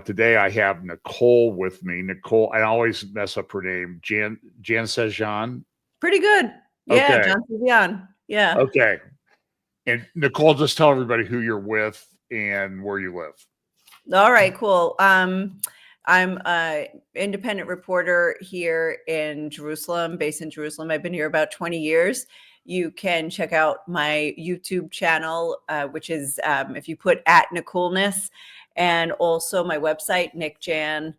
Today I have Nicole with me. Nicole, I always mess up her name. Jansezian. Pretty good. Yeah, Okay. Jansezian. Yeah. Okay. And Nicole, just tell everybody who you're with and where you live. All right, cool. I'm an independent reporter here in Jerusalem, based in Jerusalem. I've been here about 20 years. You can check out my YouTube channel, which is if you put at Nicoleness, and also my website, nickjan.com,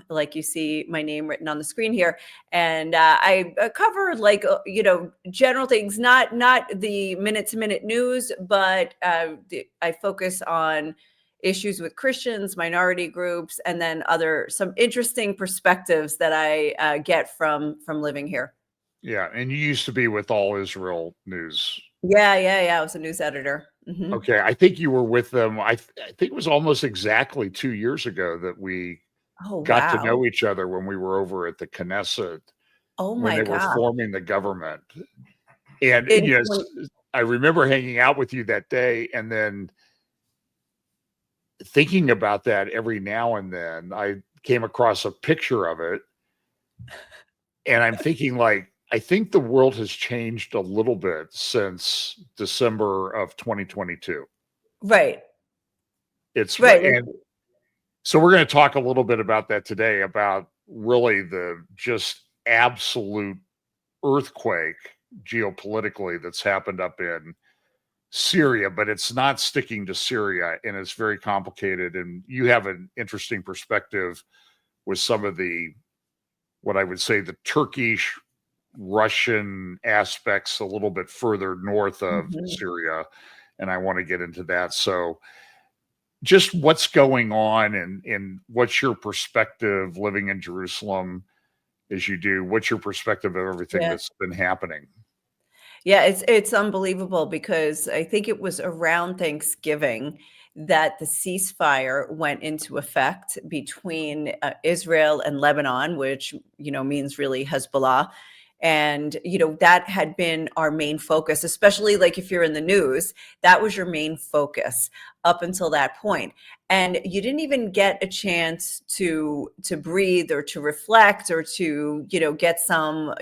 like you see my name written on the screen here. And I cover general things, not the minute-to-minute news, but I focus on issues with Christians, minority groups, and then some interesting perspectives that I get from living here. Yeah, and you used to be with All Israel News. Yeah. I was a news editor. Mm-hmm. Okay, I think you were with them. I think it was almost exactly 2 years ago that we got to know each other when we were over at the Knesset. Oh when my they God. were forming the government. And yes, I remember hanging out with you that day, and then thinking about that every now and then. I came across a picture of it, and I'm thinking, like, I think the world has changed a little bit since December of 2022. Right. It's right. And so we're going to talk a little bit about that today, about really the just absolute earthquake geopolitically that's happened up in Syria, but it's not sticking to Syria, and it's very complicated. And you have an interesting perspective with some of the, what I would say, the Turkish Russian aspects a little bit further north of Syria. And I want to get into that. So just what's going on, and what's your perspective living in Jerusalem as you do? What's your perspective of everything that's been happening? Yeah, it's unbelievable, because I think it was around Thanksgiving that the ceasefire went into effect between Israel and Lebanon, which, means really Hezbollah. And, that had been our main focus, especially like if you're in the news, that was your main focus up until that point. And you didn't even get a chance to breathe or to reflect or to, get some,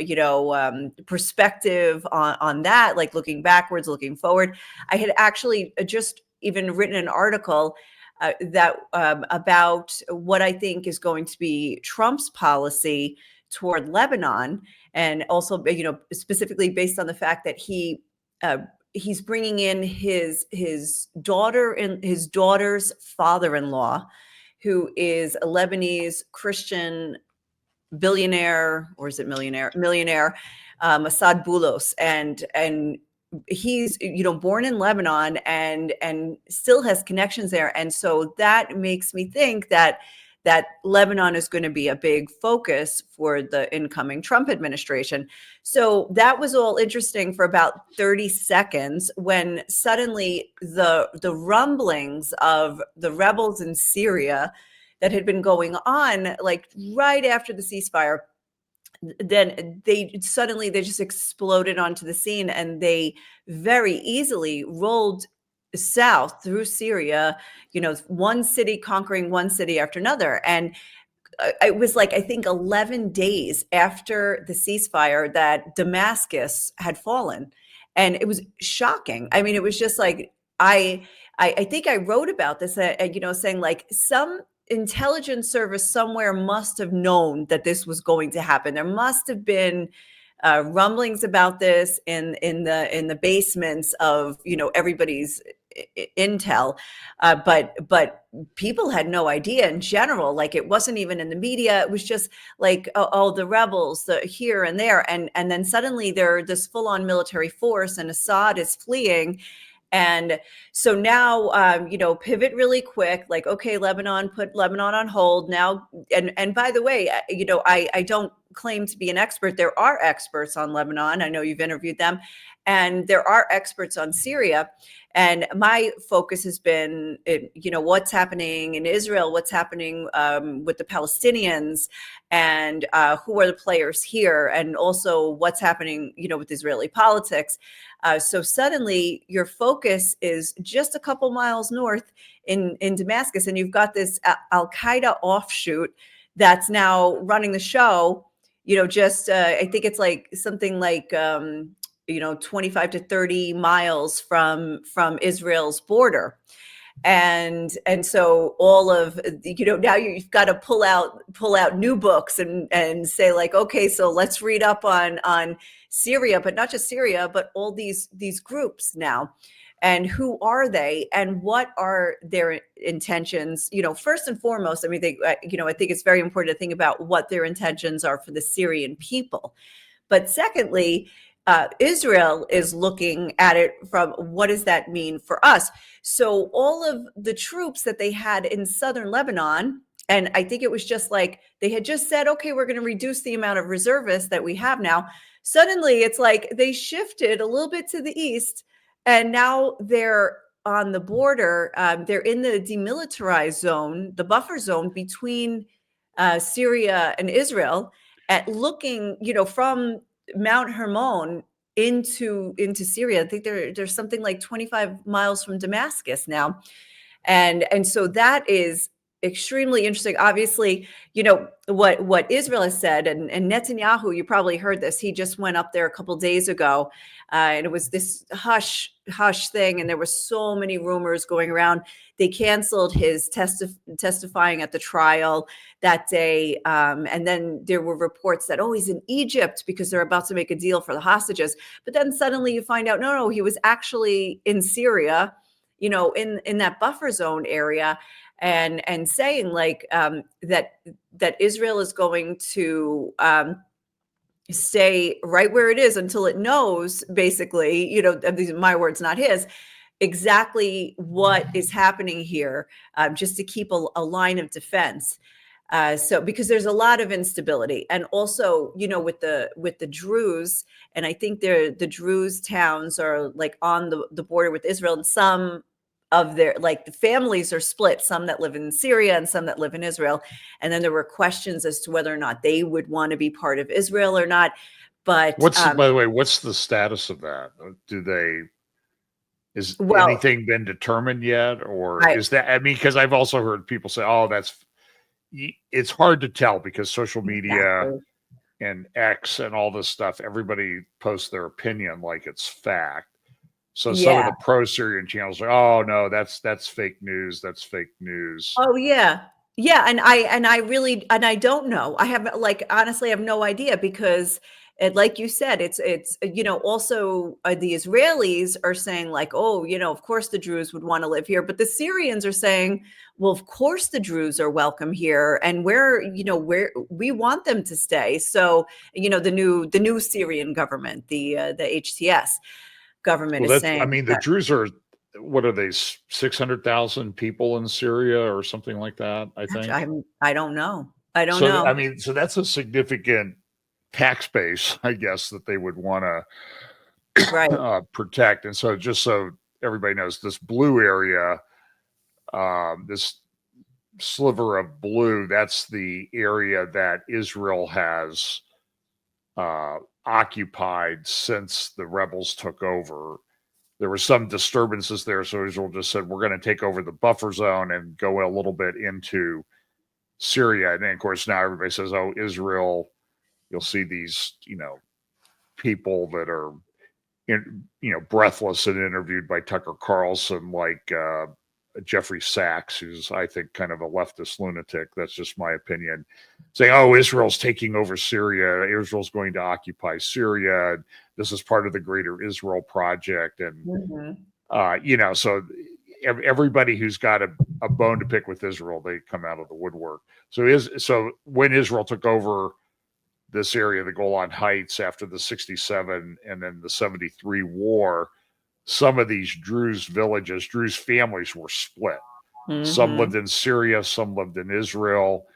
perspective on that, like looking backwards, looking forward. I had actually just even written an article about what I think is going to be Trump's policy toward Lebanon, and also, specifically based on the fact that he's bringing in his daughter and his daughter's father-in-law, who is a Lebanese Christian billionaire, or is it millionaire, Assad Boulos, and he's born in Lebanon and still has connections there. And so that makes me think that Lebanon is going to be a big focus for the incoming Trump administration. So that was all interesting for about 30 seconds, when suddenly the rumblings of the rebels in Syria that had been going on, like right after the ceasefire, then they just exploded onto the scene, and they very easily rolled south through Syria, one city conquering one city after another. And it was like, I think 11 days after the ceasefire that Damascus had fallen. And it was shocking. I mean, it was just like, I think I wrote about this, saying like some intelligence service somewhere must have known that this was going to happen. There must have been rumblings about this in the basements of everybody's intel, but people had no idea in general. Like, it wasn't even in the media. It was just like, oh, the rebels, the here and there, and then suddenly they're this full-on military force, and Assad is fleeing. And so now, pivot really quick, like, okay, Lebanon, put Lebanon on hold now. And by the way, I don't claim to be an expert. There are experts on Lebanon. I know you've interviewed them, and there are experts on Syria. And my focus has been, what's happening in Israel, what's happening with the Palestinians, and who are the players here, and also what's happening, with Israeli politics. So suddenly your focus is just a couple miles north in Damascus, and you've got this Al-Qaeda offshoot that's now running the show. I think it's like something like 25 to 30 miles from Israel's border. And so all of, now you've got to pull out new books and say, like, okay, so let's read up on Syria, but not just Syria, but all these groups now. And who are they, and what are their intentions? First and foremost, I mean, I think it's very important to think about what their intentions are for the Syrian people. But secondly, Israel is looking at it from, what does that mean for us? So all of the troops that they had in southern Lebanon, and I think it was just like they had just said, okay, we're going to reduce the amount of reservists that we have now. Suddenly, it's like they shifted a little bit to the east, and now they're on the border. They're in the demilitarized zone, the buffer zone between Syria and Israel, at looking, from Mount Hermon into Syria. I think there's something like 25 miles from Damascus now. And so that is extremely interesting. Obviously, what Israel has said, and Netanyahu, you probably heard this. He just went up there a couple of days ago, and it was this hush thing, and there were so many rumors going around. They canceled his testifying at the trial that day, and then there were reports that, he's in Egypt because they're about to make a deal for the hostages. But then suddenly you find out, no, he was actually in Syria, in that buffer zone area, and saying, like, that Israel is going to stay right where it is until it knows, basically, these are my words, not his, exactly what is happening here, just to keep a line of defense. So because there's a lot of instability, and also, with the Druze, and I think the Druze towns are like on the border with Israel, and some of their, like, the families are split, some that live in Syria and some that live in Israel. And then there were questions as to whether or not they would want to be part of Israel or not. But by the way, what's the status of that? Is anything been determined yet? Or is that, I mean, because I've also heard people say, it's hard to tell because social media and X and all this stuff, everybody posts their opinion like it's fact. So some of the pro-Syrian channels are, oh no, that's fake news. That's fake news. Oh yeah. Yeah. And I don't know. I have, honestly, I have no idea, because like you said, it's also the Israelis are saying, like, of course the Druze would want to live here, but the Syrians are saying, well, of course the Druze are welcome here, and where we want them to stay. So, the new Syrian government, the HTS government is saying. I mean, the Druze are, what are they, 600,000 people in Syria or something like that, I think? I don't know. I don't know. I mean, so that's a significant tax base, I guess, that they would want to protect. And so just so everybody knows, this blue area, this sliver of blue, that's the area that Israel has occupied since the rebels took over. There were some disturbances there, so Israel just said, we're going to take over the buffer zone and go a little bit into Syria. And then, of course, now everybody says, Israel, you'll see these, people that are, breathless and interviewed by Tucker Carlson, like Jeffrey Sachs, who's, I think, kind of a leftist lunatic. That's just my opinion. Saying, Israel's taking over Syria. Israel's going to occupy Syria. This is part of the greater Israel project. And, so everybody who's got a bone to pick with Israel, they come out of the woodwork. So when Israel took over this area, the Golan Heights, after the 67 and then the 73 war, some of these Druze villages, Druze families were split. Some lived in Syria, some lived in Israel.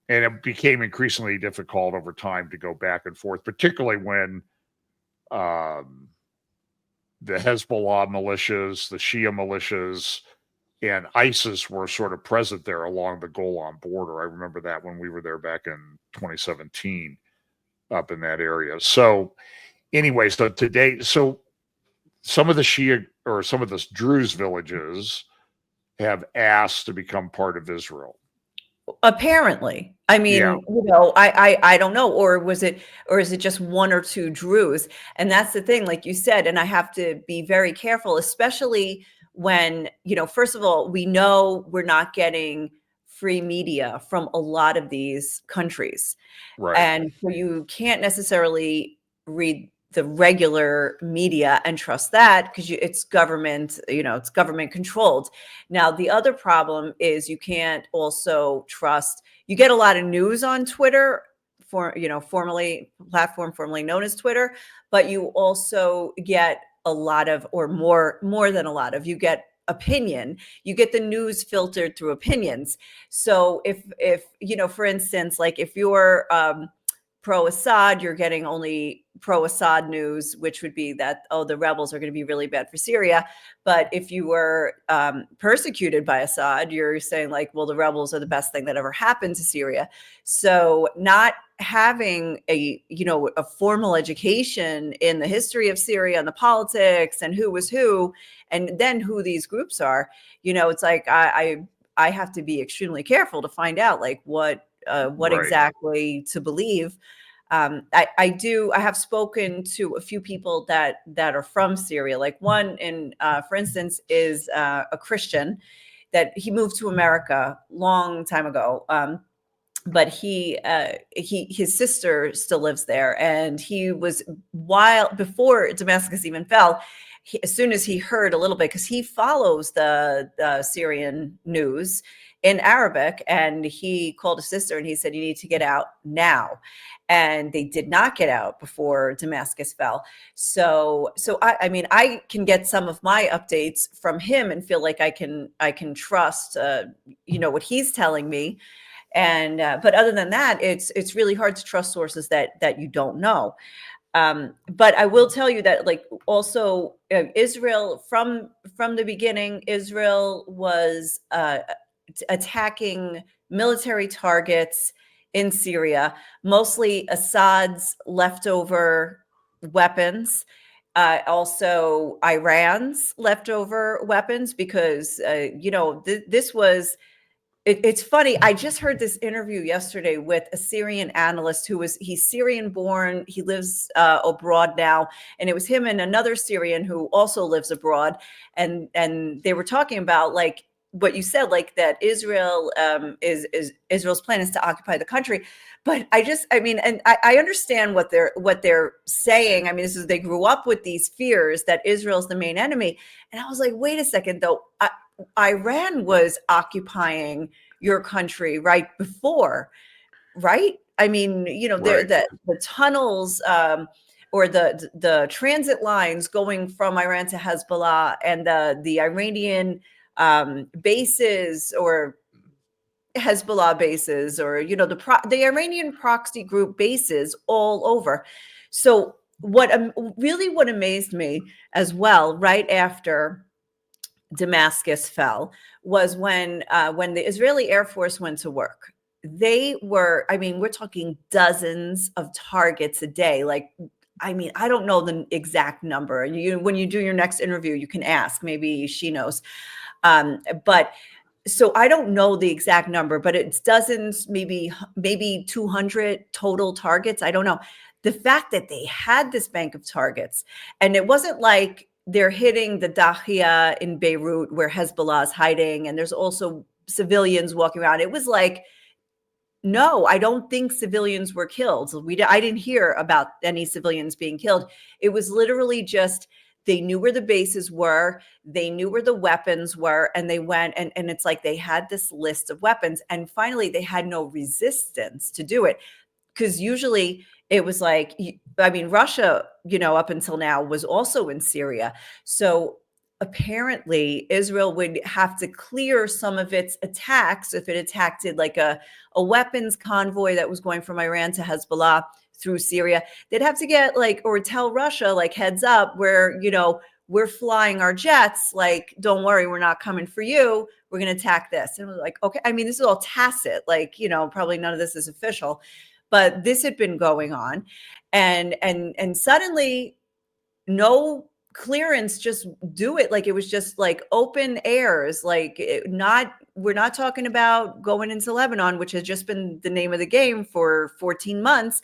And it became increasingly difficult over time to go back and forth, particularly when the Hezbollah militias, the Shia militias, and ISIS were sort of present there along the Golan border. I remember that when we were there back in 2017 up in that area. So anyway, so today, so some of the Shia or some of the Druze villages have asked to become part of Israel. Apparently. I mean, Yeah. you know, I don't know, or is it just one or two Druze? And that's the thing, like you said, and I have to be very careful, especially when, you know, first of all, we know we're not getting free media from a lot of these countries. Right. And so you can't necessarily read the regular media and trust that because it's government, you know, it's government controlled. Now, the other problem is you can't also trust, you get a lot of news on Twitter, for, you know, formerly known as Twitter, but you also get a lot of, or more than a lot of, you get opinion, you get the news filtered through opinions. So if you know, for instance, like if you're pro-Assad, you're getting only pro-Assad news, which would be that, oh, the rebels are going to be really bad for Syria. But if you were persecuted by Assad, you're saying like, well, the rebels are the best thing that ever happened to Syria. So not having a, you know, a formal education in the history of Syria and the politics and who was who, and then who these groups are, you know, it's like I have to be extremely careful to find out like what Right. exactly to believe. I have spoken to a few people that are from Syria. Like one for instance, is a Christian that he moved to America long time ago. But his sister still lives there, and he was, while before Damascus even fell, as soon as he heard a little bit, because he follows the Syrian news in Arabic, and he called his sister and he said, you need to get out now. And they did not get out before Damascus fell. So I mean, I can get some of my updates from him and feel like I can trust, you know, what he's telling me. And but other than that, it's really hard to trust sources that you don't know. But I will tell you that, like, also Israel, from the beginning, Israel was attacking military targets in Syria, mostly Assad's leftover weapons. Also Iran's leftover weapons, because you know, this was, it's funny. I just heard this interview yesterday with a Syrian analyst he's Syrian born. He lives abroad now. And it was him and another Syrian who also lives abroad. And they were talking about, like, what you said, like that Israel is Israel's plan is to occupy the country. But I mean, and I understand what they're saying. I mean, this is, they grew up with these fears that Israel's the main enemy. And I was like, wait a second, though. Iran was occupying your country right before, right? I mean, you know, Right. the tunnels or the transit lines going from Iran to Hezbollah, and the Iranian bases, or Hezbollah bases, or, you know, the Iranian proxy group bases all over. So what amazed me as well, right after Damascus fell, was when the Israeli Air Force went to work. They were, I mean, we're talking dozens of targets a day. Like, I mean, I don't know the exact number. And when you do your next interview, you can ask. Maybe she knows. But so I don't know the exact number, but it's dozens, maybe 200 total targets. I don't know. The fact that they had this bank of targets, and it wasn't like they're hitting the Dahia in Beirut where Hezbollah is hiding, and there's also civilians walking around. It was like, no, I don't think civilians were killed. I didn't hear about any civilians being killed. It was literally just, they knew where the bases were, they knew where the weapons were, and they went, and it's like they had this list of weapons, and finally they had no resistance to do it. Because usually it was like, I mean, Russia, you know, up until now was also in Syria. So apparently Israel would have to clear some of its attacks if it attacked like a weapons convoy that was going from Iran to Hezbollah through Syria. They'd have to get like, or tell Russia, like, heads up, where, we're flying our jets, like, don't worry, we're not coming for you. We're going to attack this. And we're like, okay. I mean, this is all tacit, like, probably none of this is official, but this had been going on. And suddenly no clearance, just do it. Like, it was just like open airs, like we're not talking about going into Lebanon, which has just been the name of the game for 14 months.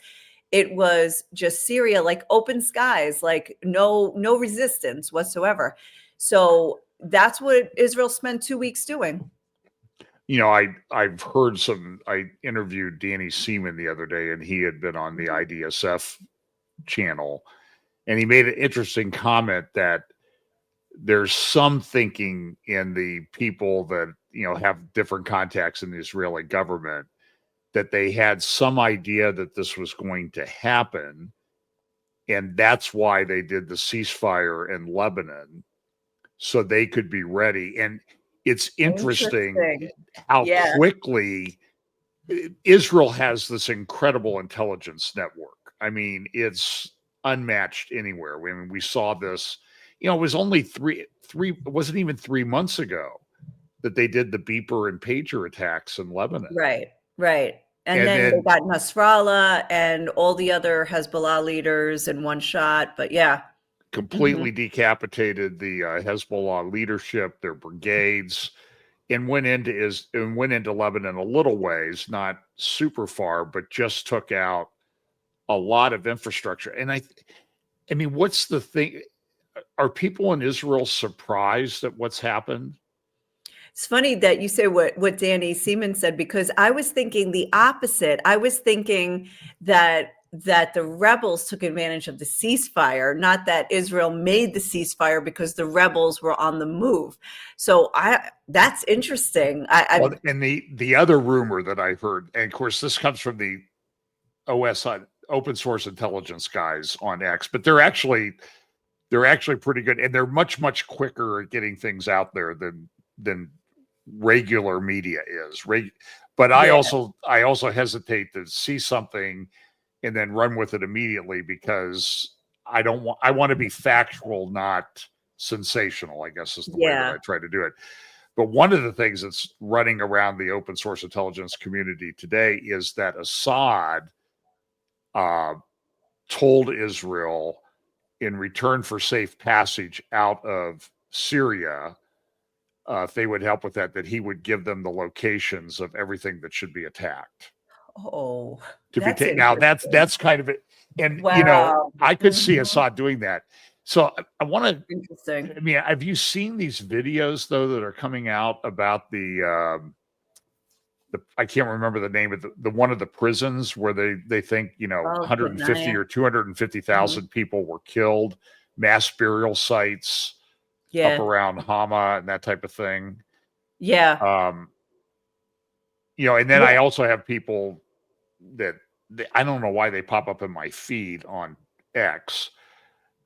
It was just Syria, like open skies, like no resistance whatsoever. So that's what Israel spent 2 weeks doing. I've heard I interviewed Danny Seaman the other day, and he had been on the IDSF channel, and he made an interesting comment that there's some thinking in the people that, have different contacts in the Israeli government, that they had some idea that this was going to happen. And that's why they did the ceasefire in Lebanon, so they could be ready. And it's interesting how quickly Israel has this incredible intelligence network. I mean, it's unmatched anywhere. I mean, we saw this, it was only it wasn't even 3 months ago that they did the beeper and pager attacks in Lebanon. Right. And then they got Nasrallah and all the other Hezbollah leaders in one shot. But yeah. Completely decapitated the Hezbollah leadership, their brigades, and went into Lebanon a little ways, not super far, but just took out a lot of infrastructure. And I mean, what's the thing? Are people in Israel surprised at what's happened? It's funny that you say what Danny Seaman said, because I was thinking the opposite. I was thinking that the rebels took advantage of the ceasefire, not that Israel made the ceasefire because the rebels were on the move. So that's interesting. And the other rumor that I heard, and of course this comes from the OSI, open source intelligence guys on X, but they're actually pretty good, and they're much quicker at getting things out there than regular media is. But I also hesitate to see something and then run with it immediately, because I want to be factual, not sensational, I guess is the way that I try to do it. But one of the things that's running around the open source intelligence community today is that Assad told Israel, in return for safe passage out of Syria, if they would help with that he would give them the locations of everything that should be attacked. Oh, to be taken. Now that's kind of it. And, I could see Assad doing that. So I want to, interesting. I mean, have you seen these videos though, that are coming out about the I can't remember the name of the one of the prisons where they think, 150 or 250,000 people were killed, mass burial sites up around Hama and that type of thing. And then I also have people that I don't know why they pop up in my feed on X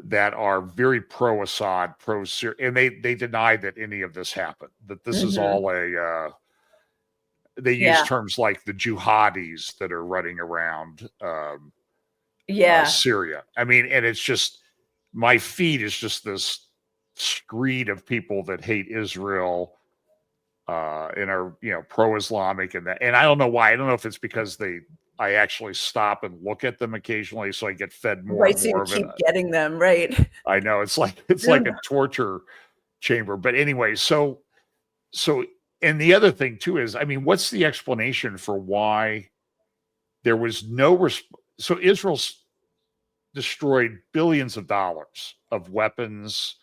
that are very pro-Assad, pro-Syria, and they deny that any of this happened, that this is all they use terms like the jihadis that are running around Syria. I mean, and it's just, my feed is just this screed of people that hate Israel and are, pro-Islamic and that. And I don't know why. I don't know if it's because I actually stop and look at them occasionally, so I get fed more and more of it. So you keep getting them, right? I know, it's like a torture chamber. But anyway, so and the other thing too is, I mean, what's the explanation for why there was no so Israel's destroyed billions of dollars of weapons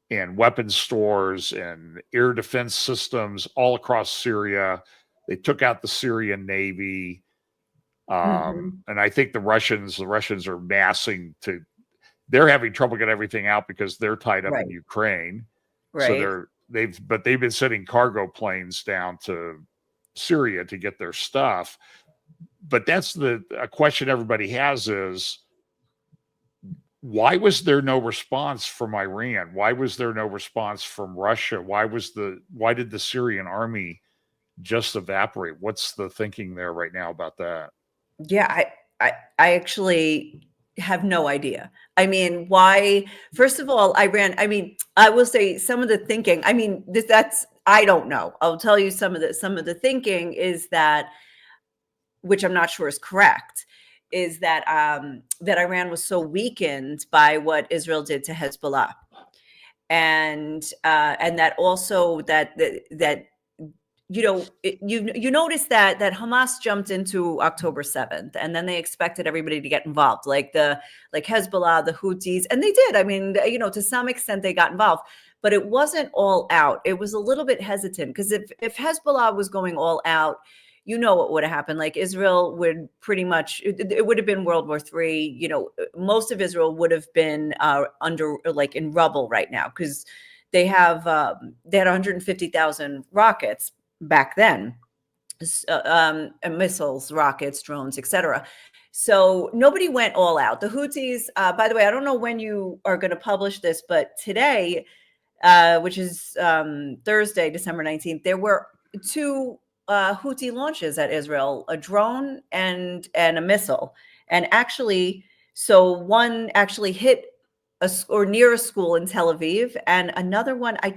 and weapons stores and air defense systems all across Syria. They took out the Syrian Navy. And I think the Russians are massing they're having trouble getting everything out because they're tied up in Ukraine. So they've been sending cargo planes down to Syria to get their stuff. But that's a question everybody has is, why was there no response from Iran? Why was there no response from Russia? Why did the Syrian army just evaporate? What's the thinking there right now about that? Yeah, I actually have no idea. I mean, why? First of all, Iran. I mean, I will say some of the thinking. I mean, that's I don't know. I'll tell you some of the thinking is that, which I'm not sure is correct, is that that Iran was so weakened by what Israel did to Hezbollah, and that also that you notice that Hamas jumped into October 7th, and then they expected everybody to get involved, like Hezbollah, the Houthis, and they did. I mean, to some extent they got involved, but it wasn't all out. It was a little bit hesitant, because if Hezbollah was going all out, what would have happened. Like, Israel would pretty much, it would have been World War III. Most of Israel would have been under, like, in rubble right now, because they had 150,000 rockets back then, missiles, rockets, drones, etc. So nobody went all out. The Houthis, by the way, I don't know when you are going to publish this, but today, which is Thursday, December 19th, there were two Houthi launches at Israel, a drone and a missile. And actually, so one actually hit or near a school in Tel Aviv, and another one, I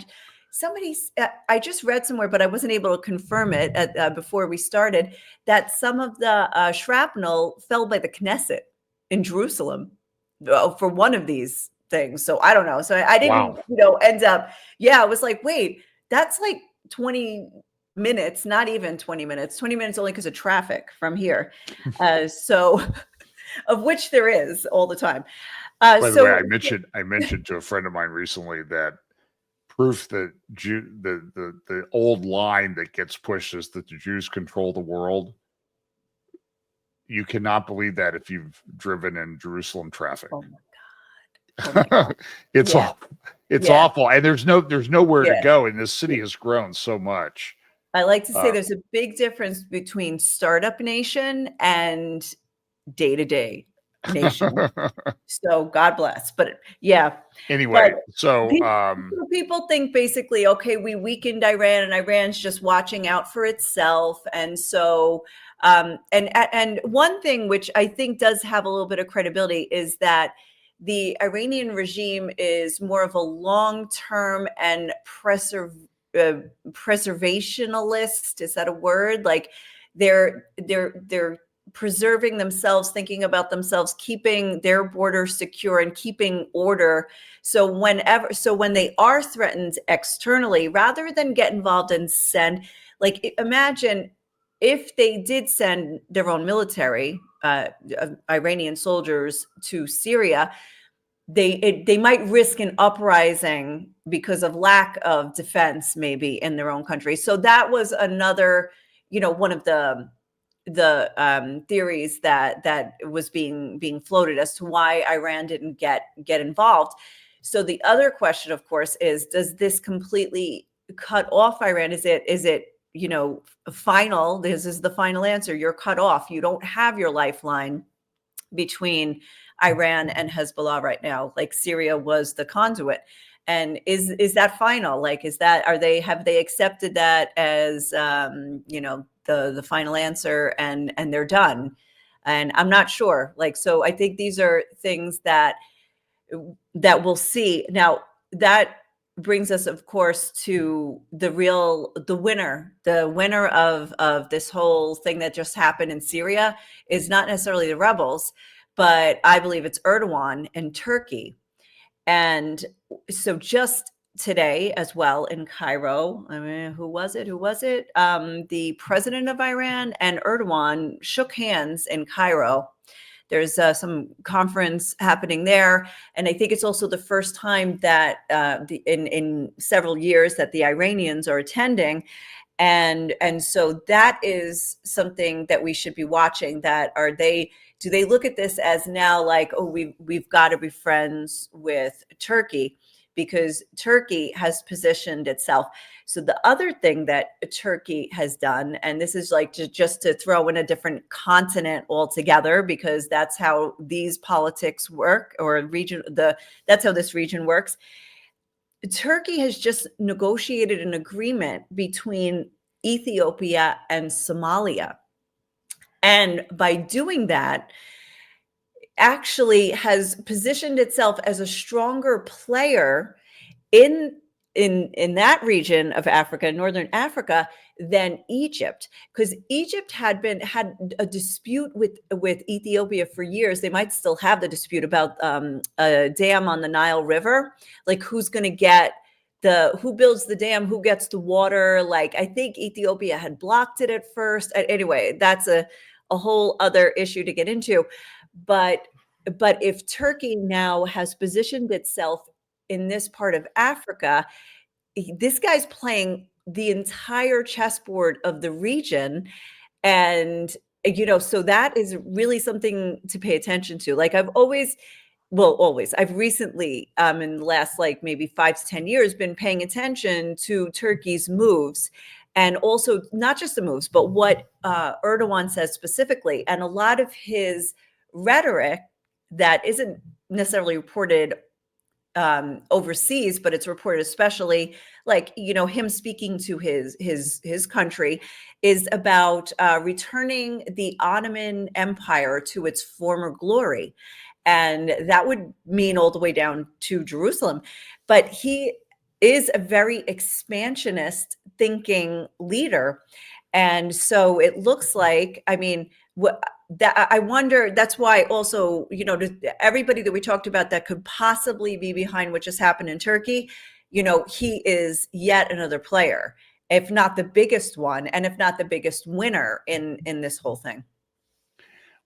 just read somewhere, but I wasn't able to confirm it before we started, that some of the shrapnel fell by the Knesset in Jerusalem for one of these things. So I don't know. So I didn't, end up. Yeah, I was like, wait, that's like 20 minutes, not even 20 minutes. 20 minutes only because of traffic from here. So, of which there is all the time. By the way, I mentioned to a friend of mine recently that proof that the old line that gets pushed is that the Jews control the world. You cannot believe that if you've driven in Jerusalem traffic. Oh my God. It's awful. It's awful, and there's nowhere to go, and this city has grown so much. I like to say there's a big difference between startup nation and day-to-day nation. So God bless. But yeah. Anyway, so people think basically, okay, we weakened Iran and Iran's just watching out for itself. And so and one thing which I think does have a little bit of credibility is that the Iranian regime is more of a long-term and preservationalist. Is that a word? Like they're preserving themselves, thinking about themselves, keeping their border secure and keeping order. So when they are threatened externally, rather than get involved and send, like, imagine if they did send their own military, Iranian soldiers to Syria, they might risk an uprising because of lack of defense, maybe in their own country. So that was another, one of the theories that was being floated as to why Iran didn't get involved. So the other question, of course, is, does this completely cut off Iran? Is it final? This is the final answer. You're cut off. You don't have your lifeline between Iran and Hezbollah right now. Like, Syria was the conduit. And is that final? Like, have they accepted that as the final answer, and they're done? And I'm not sure. Like, so I think these are things that we'll see. Now, that brings us, of course, to the winner of this whole thing that just happened in Syria is not necessarily the rebels, but I believe it's Erdogan and Turkey. And so just today as well in Cairo, I mean, who was it? The president of Iran and Erdogan shook hands in Cairo. There's some conference happening there. And I think it's also the first time that in several years that the Iranians are attending. And so that is something that we should be watching. Do they look at this as now like, oh, we've got to be friends with Turkey? because Turkey has positioned itself. So the other thing that Turkey has done, and this is like just to throw in a different continent altogether, because that's how these politics work, or that's how this region works. Turkey has just negotiated an agreement between Ethiopia and Somalia. And by doing that, actually has positioned itself as a stronger player in in that region of Africa, Northern Africa, than Egypt, because Egypt had a dispute with Ethiopia for years. They might still have the dispute about a dam on the Nile River, like who's going to get who builds the dam, who gets the water. Like I think Ethiopia had blocked it at first. Anyway, that's a whole other issue to get into. But if Turkey now has positioned itself in this part of Africa, this guy's playing the entire chessboard of the region. And, so that is really something to pay attention to. Like I've recently, in the last like maybe 5 to 10 years, been paying attention to Turkey's moves. And also not just the moves, but what Erdogan says specifically. And a lot of his rhetoric that isn't necessarily reported overseas, but it's reported especially, like him speaking to his country, is about returning the Ottoman Empire to its former glory, and that would mean all the way down to Jerusalem. But he is a very expansionist thinking leader, and so it looks like, I mean, I wonder, that's why also, everybody that we talked about that could possibly be behind what just happened in Turkey, he is yet another player, if not the biggest one, and if not the biggest winner in this whole thing.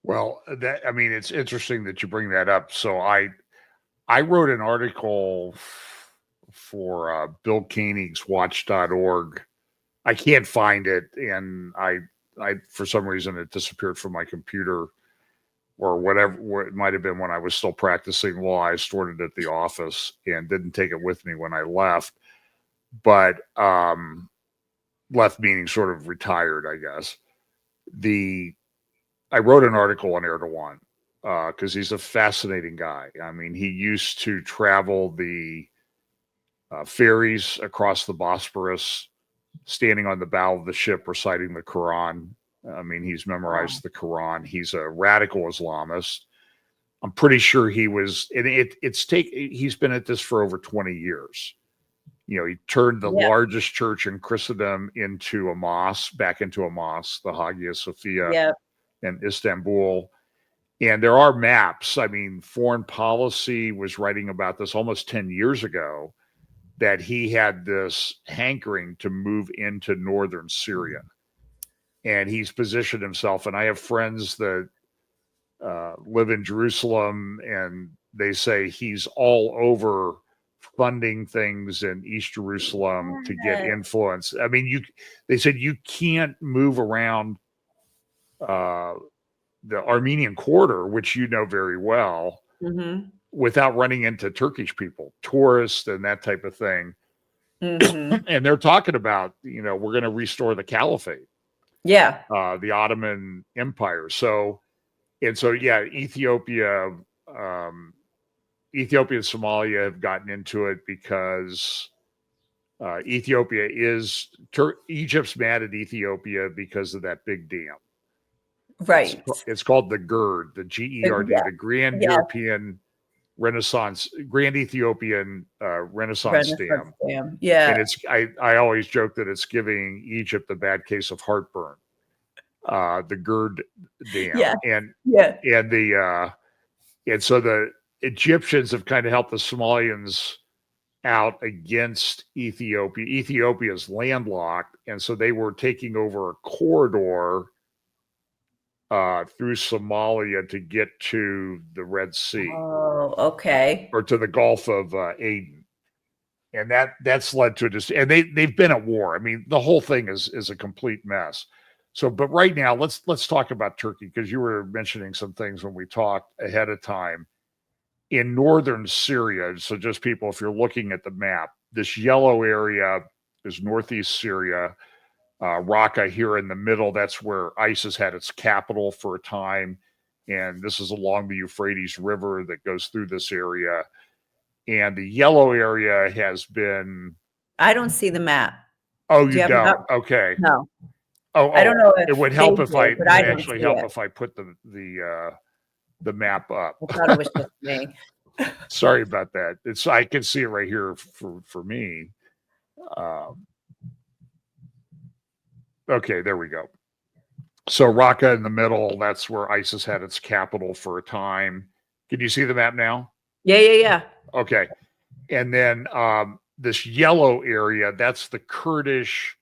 Well, it's interesting that you bring that up. So I wrote an article for Bill Koenig's Watch.org. I can't find it, and I for some reason it disappeared from my computer, or whatever. It might have been when I was still practicing law. I stored it at the office and didn't take it with me when I left. But left meaning sort of retired, I guess. I wrote an article on Erdogan because he's a fascinating guy. I mean, he used to travel the ferries across the Bosporus, standing on the bow of the ship reciting the Quran. I mean, he's memorized the Quran. He's a radical Islamist. I'm pretty sure he was, and he's been at this for over 20 years. He turned the largest church in Christendom into a mosque, the Hagia Sophia in Istanbul. And there are maps. I mean, Foreign Policy was writing about this almost 10 years ago, that he had this hankering to move into northern Syria. And he's positioned himself. And I have friends that live in Jerusalem, and they say he's all over funding things in East Jerusalem to get influence. I mean, they said you can't move around the Armenian corridor, which you know very well, without running into Turkish people, tourists, and that type of thing. And they're talking about, we're going to restore the caliphate. Yeah. The Ottoman Empire. So Ethiopia and Somalia have gotten into it because Egypt's mad at Ethiopia because of that big dam. Right. It's called the GERD, the GERD, the Grand Ethiopian Renaissance Dam. Yeah. And I always joke that it's giving Egypt a bad case of heartburn. The GERD dam. And so the Egyptians have kind of helped the Somalians out against Ethiopia. Ethiopia's landlocked, and so they were taking over a corridor through Somalia to get to the Red Sea. Oh, okay. Or to the Gulf of Aden. And that's led to and they've been at war. I mean, the whole thing is a complete mess. So, but right now, let's talk about Turkey, because you were mentioning some things when we talked ahead of time. in northern Syria. So just people, if you're looking at the map, this yellow area is northeast Syria. Raqqa here in the middle, that's where ISIS had its capital for a time. And this is along the Euphrates River that goes through this area. And the yellow area has been... I don't see the map. Oh, you don't? Okay. No. Oh, I don't know if it would help if I... It would actually help if I put the map up. I thought it was just me. Sorry about that. I can see it right here for me. Okay, there we go. So Raqqa in the middle, that's where ISIS had its capital for a time. Can you see the map now? Yeah. Okay. And then this yellow area, that's the Kurdish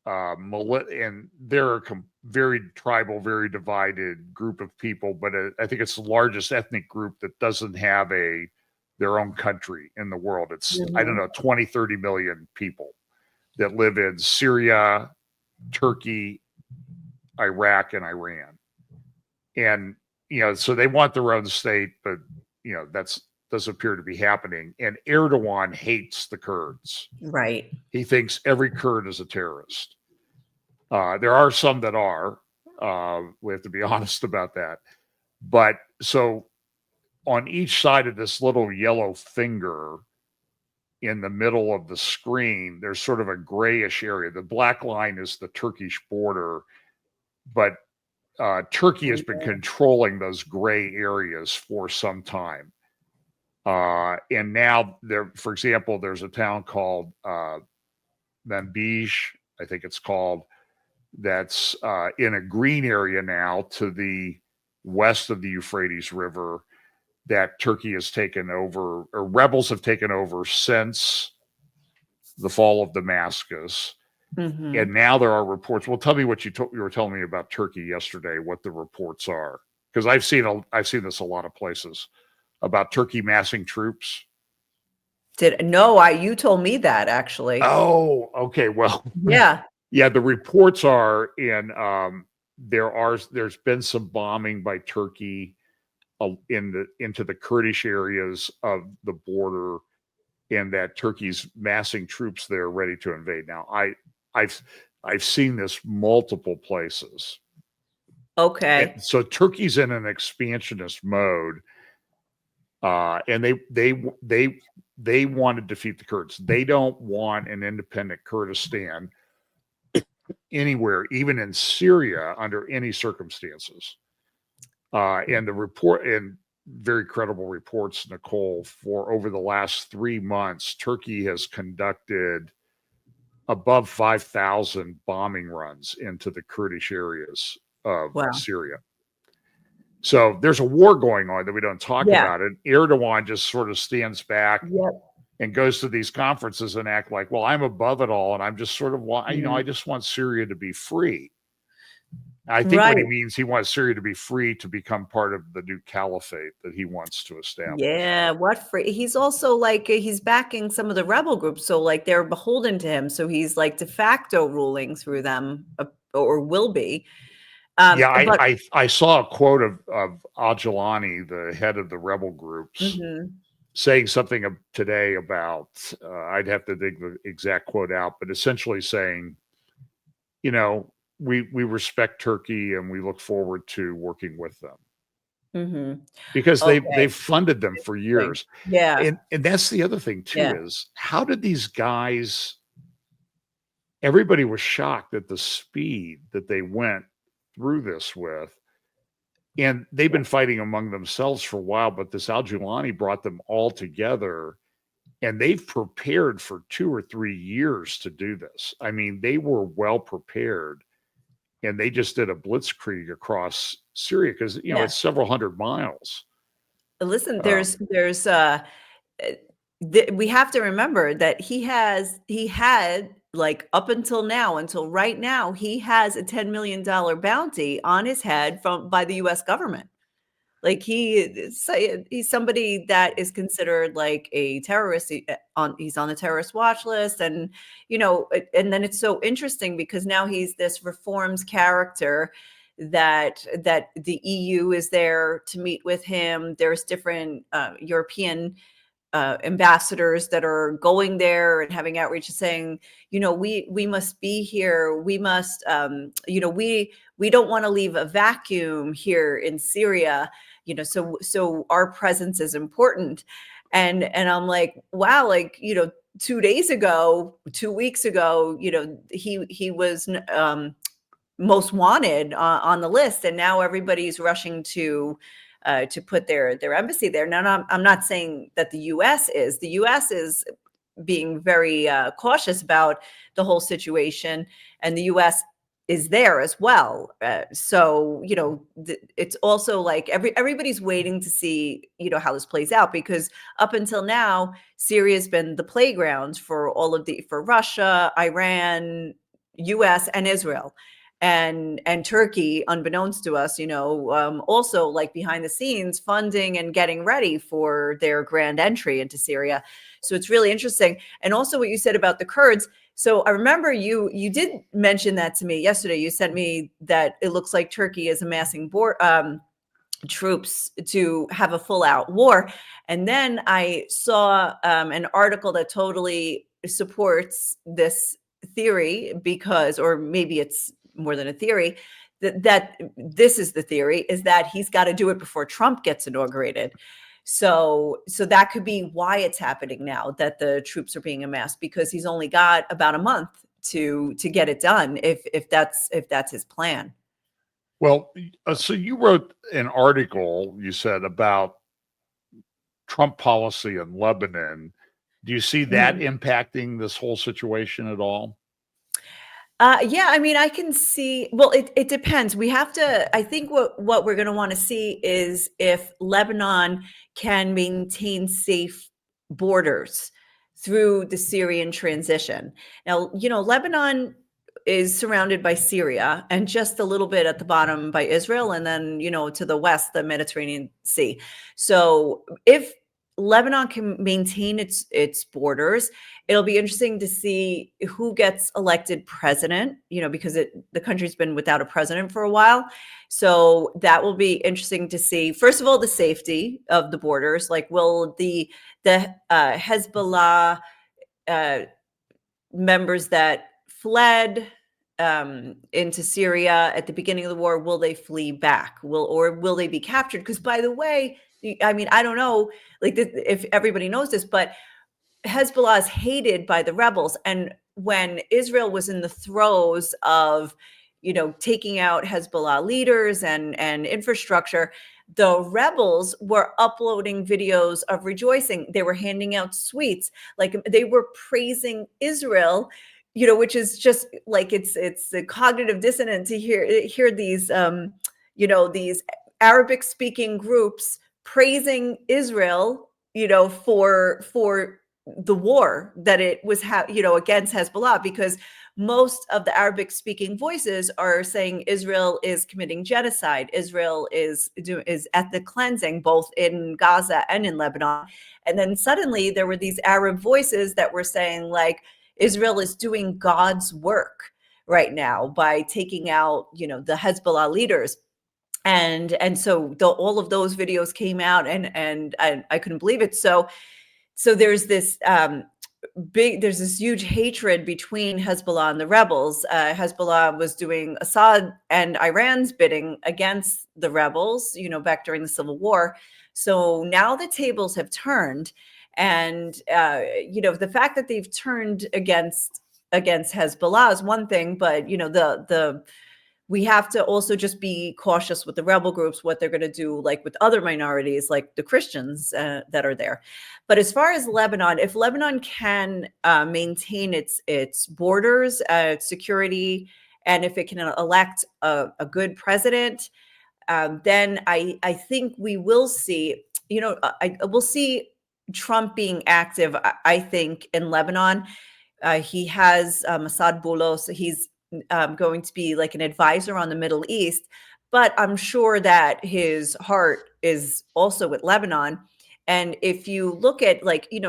and they're a very tribal, very divided group of people, but I think it's the largest ethnic group that doesn't have their own country in the world. It's, I don't know, 20, 30 million people that live in Syria, Turkey, Iraq, and Iran. And, so they want their own state, but, that doesn't appear to be happening. And Erdogan hates the Kurds. Right. He thinks every Kurd is a terrorist. There are some that are. We have to be honest about that. But so on each side of this little yellow finger in the middle of the screen, there's sort of a grayish area. The black line is the Turkish border, but Turkey has been controlling those gray areas for some time. And now for example, there's a town called Manbij, I think it's called, that's in a green area now to the west of the Euphrates River that Turkey has taken over, or rebels have taken over since the fall of Damascus. Mm-hmm. And now there are reports. Well, tell me what you were telling me about Turkey yesterday, what the reports are. Because I've seen this a lot of places about Turkey massing troops. You told me that actually. Oh, okay. Well, yeah. Yeah, the reports are there's been some bombing by Turkey into the Kurdish areas of the border, and that Turkey's massing troops there ready to invade. Now, I've seen this multiple places. Okay. And so Turkey's in an expansionist mode, and they want to defeat the Kurds. They don't want an independent Kurdistan anywhere, even in Syria, under any circumstances. And the report, and very credible reports, Nicole, for over the last 3 months, Turkey has conducted above 5,000 bombing runs into the Kurdish areas of Syria. So there's a war going on that we don't talk about. And Erdogan just sort of stands back and goes to these conferences and act like, well, I'm above it all. And I'm just sort of, I just want Syria to be free. I think what he means, he wants Syria to be free to become part of the new caliphate that he wants to establish. Yeah, what free? He's also he's backing some of the rebel groups. So they're beholden to him. So he's de facto ruling through them, or will be. I saw a quote of Al-Jilani, the head of the rebel groups, saying something today about, I'd have to dig the exact quote out, but essentially saying, we respect Turkey and we look forward to working with them. Because they've funded them for years. Yeah. And that's the other thing too, is how did these guys, everybody was shocked at the speed that they went through this with. And they've been fighting among themselves for a while, but this Al-Jilani brought them all together, and they've prepared for 2 or 3 years to do this. I mean, they were well prepared, and they just did a blitzkrieg across Syria because, it's several hundred miles. Listen, we have to remember that he had up until right now, he has a $10 million bounty on his head by the U.S. government. He's somebody that is considered a terrorist. He's on the terrorist watch list, and and then it's so interesting because now he's this reformed character that the EU is there to meet with him. There's different European ambassadors that are going there and having outreach and saying, we must be here. We must, we don't want to leave a vacuum here in Syria. So our presence is important. And I'm like, wow, 2 weeks ago, he was most wanted on the list, and now everybody's rushing to put their embassy there. Now, I'm not saying that the U.S. is. The U.S. is being very cautious about the whole situation, and the U.S. is there as well. So it's also like everybody's waiting to see how this plays out, because up until now, Syria has been the playground for for Russia, Iran, U.S. and Israel. And Turkey, unbeknownst to us, also like behind the scenes funding and getting ready for their grand entry into Syria. So it's really interesting. And also what you said about the Kurds. So I remember you did mention that to me yesterday. You sent me that it looks like Turkey is amassing troops to have a full-out war. And then I saw an article that totally supports this theory, or maybe it's more than a theory, that this is the theory, is that he's got to do it before Trump gets inaugurated. So that could be why it's happening now, that the troops are being amassed, because he's only got about a month to get it done, if that's his plan. Well, so you wrote an article, you said, about Trump policy in Lebanon. Do you see that impacting this whole situation at all? Yeah, I mean, I can see, well, it depends. I think what we're going to want to see is if Lebanon can maintain safe borders through the Syrian transition. Now, Lebanon is surrounded by Syria and just a little bit at the bottom by Israel, and then, to the west, the Mediterranean Sea. So if Lebanon can maintain its borders, it'll be interesting to see who gets elected president, because the country's been without a president for a while. So that will be interesting to see. First of all, the safety of the borders. Like, will the Hezbollah members that fled into Syria at the beginning of the war, will they flee back? Or will they be captured? Because, by the way, I mean, I don't know, if everybody knows this, but Hezbollah is hated by the rebels. And when Israel was in the throes of, taking out Hezbollah leaders and infrastructure, the rebels were uploading videos of rejoicing. They were handing out sweets, like they were praising Israel, which is just like, it's a cognitive dissonance to hear these, these Arabic speaking groups praising Israel, for the war that it was, against Hezbollah, because most of the Arabic speaking voices are saying Israel is committing genocide. Israel is ethnic cleansing, both in Gaza and in Lebanon. And then suddenly there were these Arab voices that were saying, like, Israel is doing God's work right now by taking out, the Hezbollah leaders. And so all of those videos came out, and I couldn't believe it. So there's this there's this huge hatred between Hezbollah and the rebels. Hezbollah was doing Assad and Iran's bidding against the rebels, back during the Civil War. So now the tables have turned, and the fact that they've turned against Hezbollah is one thing, but we have to also just be cautious with the rebel groups, what they're going to do, like with other minorities, like the Christians that are there. But as far as Lebanon, if Lebanon can maintain its borders, security, and if it can elect a good president, then I think we will see, we'll see Trump being active, I think, in Lebanon. He has Mossad Boulos. He's going to be like an advisor on the Middle East, but I'm sure that his heart is also with Lebanon. And if you look at,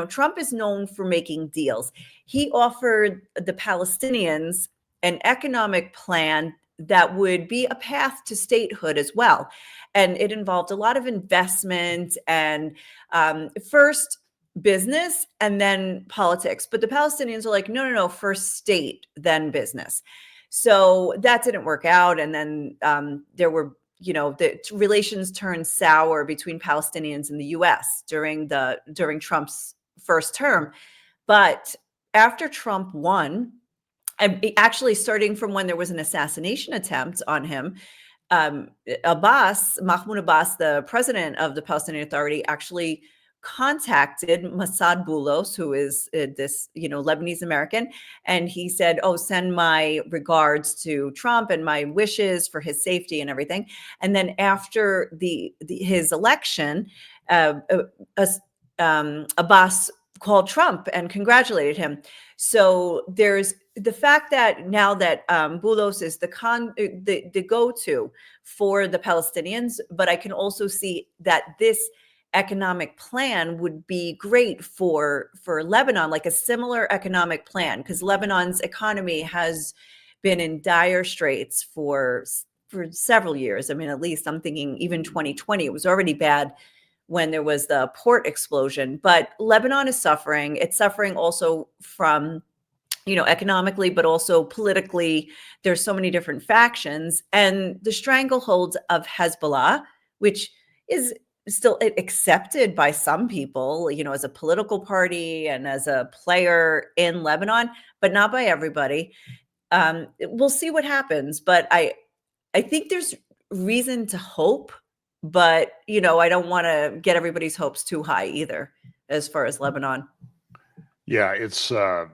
Trump is known for making deals. He offered the Palestinians an economic plan that would be a path to statehood as well. And it involved a lot of investment and first business and then politics. But the Palestinians are like, no, no, no, first state, then business. So that didn't work out. And then there were, the relations turned sour between Palestinians and the US during Trump's first term. But after Trump won, and actually starting from when there was an assassination attempt on him, Mahmoud Abbas, the president of the Palestinian Authority, actually contacted Massad Boulos, who is this, Lebanese American, and he said, "Oh, send my regards to Trump and my wishes for his safety and everything." And then after his election, Abbas called Trump and congratulated him. So there's the fact that now that Boulos is the go-to for the Palestinians, but I can also see that this economic plan would be great for Lebanon, like a similar economic plan, because Lebanon's economy has been in dire straits for several years. I mean, at least I'm thinking even 2020, it was already bad when there was the port explosion, but Lebanon is suffering. It's suffering also from, economically, but also politically. There's so many different factions, and the stranglehold of Hezbollah, which is still accepted by some people, as a political party and as a player in Lebanon, but not by everybody. We'll see what happens, but I think there's reason to hope, but I don't want to get everybody's hopes too high either as far as Lebanon. Yeah, it's a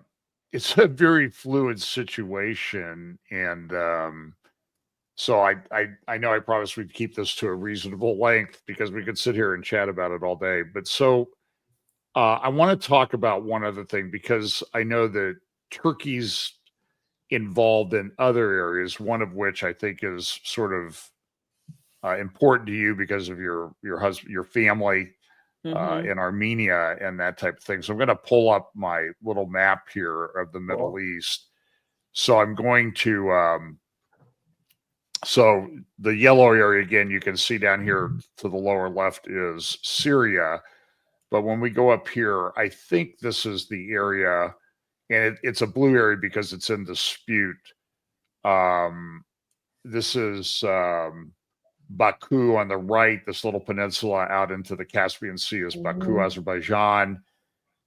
very fluid situation, and so I know I promised we'd keep this to a reasonable length because we could sit here and chat about it all day. But so I want to talk about one other thing, because I know that Turkey's involved in other areas, one of which I think is sort of important to you because of your husband, your family in Armenia and that type of thing. So I'm going to pull up my little map here of the Middle East. So I'm going to so the yellow area, again, you can see down here to the lower left is Syria. But when we go up here, I think this is the area, and it's a blue area because it's in dispute. This is Baku on the right. This little peninsula out into the Caspian Sea is Baku, Azerbaijan.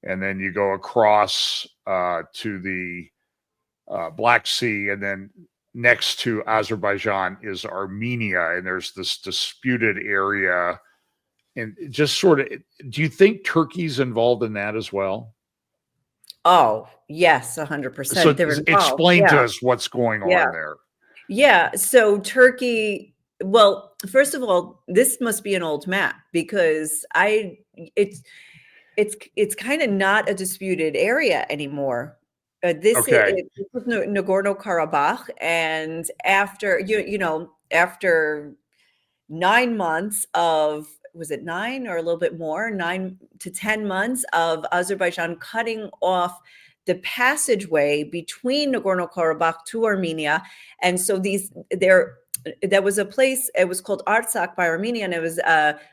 And then you go across to the Black Sea, and then next to Azerbaijan is Armenia, and there's this disputed area. And just sort of, do you think Turkey's involved in that as well? Oh, yes, 100%. So explain to us what's going on there. Yeah. So Turkey, well, first of all, this must be an old map because it's kind of not a disputed area anymore. This is Nagorno-Karabakh, and after after 9 months of, was it 9 or a little bit more, 9 to 10 months of Azerbaijan cutting off the passageway between Nagorno-Karabakh to Armenia, and so there was a place, it was called Artsakh by Armenia, and it was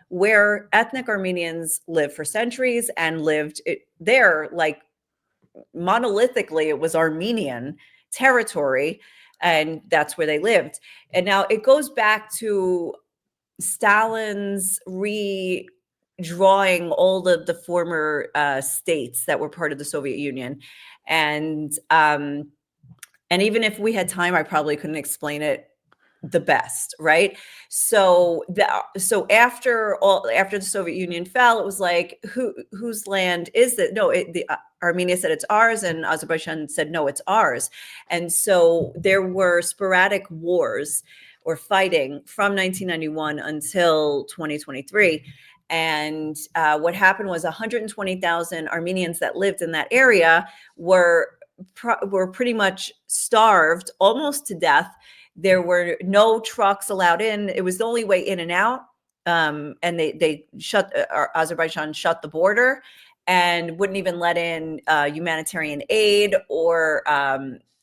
where ethnic Armenians lived for centuries and lived there like monolithically. It was Armenian territory, and that's where they lived. And now it goes back to Stalin's redrawing all of the former states that were part of the Soviet Union. And even if we had time, I probably couldn't explain it the best, right? So after the Soviet Union fell, it was like, whose land is it? No, Armenia said it's ours, and Azerbaijan said no, it's ours. And so there were sporadic wars or fighting from 1991 until 2023. And what happened was 120,000 Armenians that lived in that area were pretty much starved almost to death. There were no trucks allowed in. It was the only way in and out. And Azerbaijan shut the border and wouldn't even let in humanitarian aid or